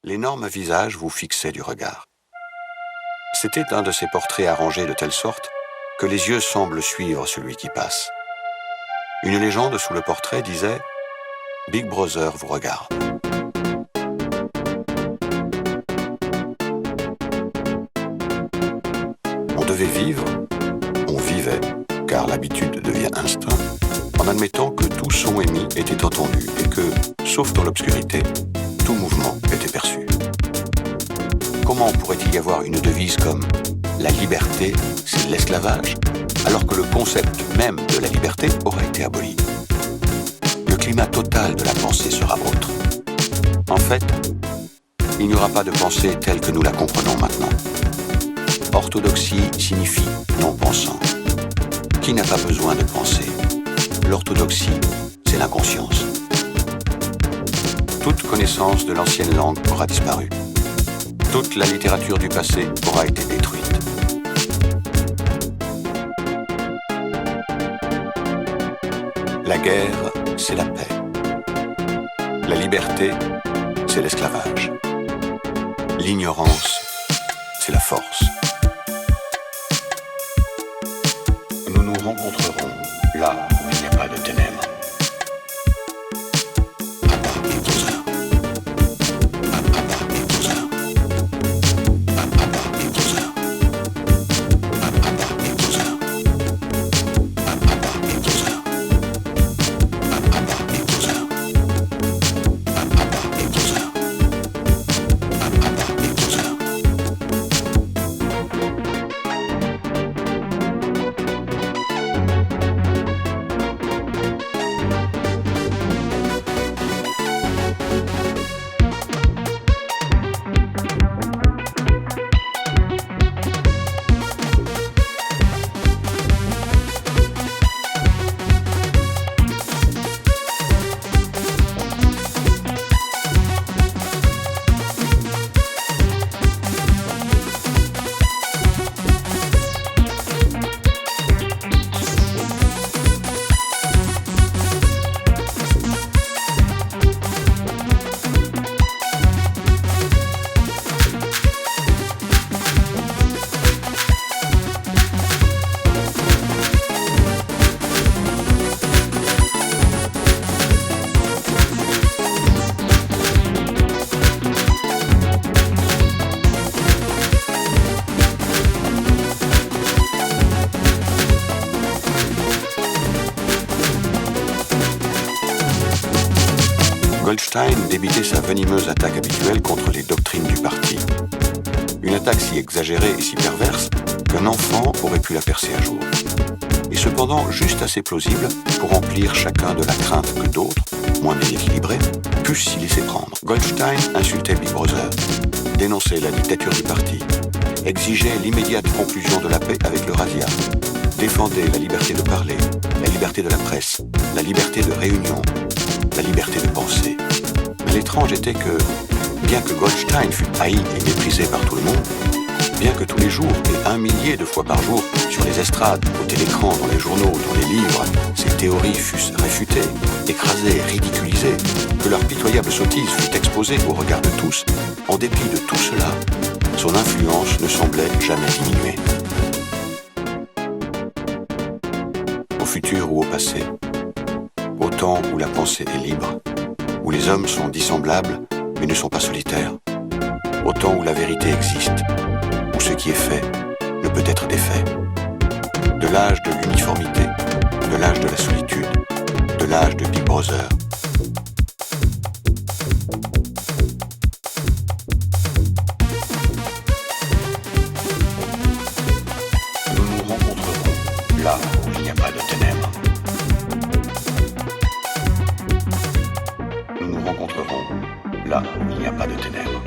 L'énorme visage vous fixait du regard. C'était un de ces portraits arrangés de telle sorte que les yeux semblent suivre celui qui passe. Une légende sous le portrait disait « Big Brother vous regarde ». On devait vivre, on vivait, car l'habitude devient instinct, en admettant que tout son émis était entendu et que, sauf dans l'obscurité, tout mouvement était perçu. Comment pourrait-il y avoir une devise comme « La liberté, c'est l'esclavage » alors que le concept même de la liberté aura été aboli? Le climat total de la pensée sera autre. En fait, il n'y aura pas de pensée telle que nous la comprenons maintenant. Orthodoxie signifie non-pensant. Qui n'a pas besoin de penser? L'orthodoxie, c'est l'inconscience. Toute connaissance de l'ancienne langue aura disparu. Toute la littérature du passé aura été détruite. La guerre, c'est la paix. La liberté, c'est l'esclavage. L'ignorance, c'est la force. Nous nous rencontrerons là où il n'y a pas de ténèbres. Goldstein débitait sa venimeuse attaque habituelle contre les doctrines du parti. Une attaque si exagérée et si perverse qu'un enfant aurait pu la percer à jour. Et cependant juste assez plausible pour remplir chacun de la crainte que d'autres, moins bien équilibrés, pussent s'y laisser prendre. Goldstein insultait Big Brother, dénonçait la dictature du parti, exigeait l'immédiate conclusion de la paix avec le razzia, défendait la liberté de parler, la liberté de la presse, la liberté de réunion, la liberté de penser. Mais l'étrange était que, bien que Goldstein fût haï et méprisé par tout le monde, bien que tous les jours et 1 millier de fois par jour, sur les estrades, au télécran, dans les journaux, dans les livres, ces théories fussent réfutées, écrasées, ridiculisées, que leur pitoyable sottise fût exposée au regard de tous, en dépit de tout cela, son influence ne semblait jamais diminuer. Au futur ou au passé, au temps où la pensée est libre, où les hommes sont dissemblables mais ne sont pas solitaires, au temps où la vérité existe, où ce qui est fait ne peut être défait. De l'âge de l'uniformité, de l'âge de la solitude, de l'âge de Big Brother. Nous nous rencontrerons là où il n'y a pas de ténèbres. Nous nous rencontrerons là où il n'y a pas de ténèbres.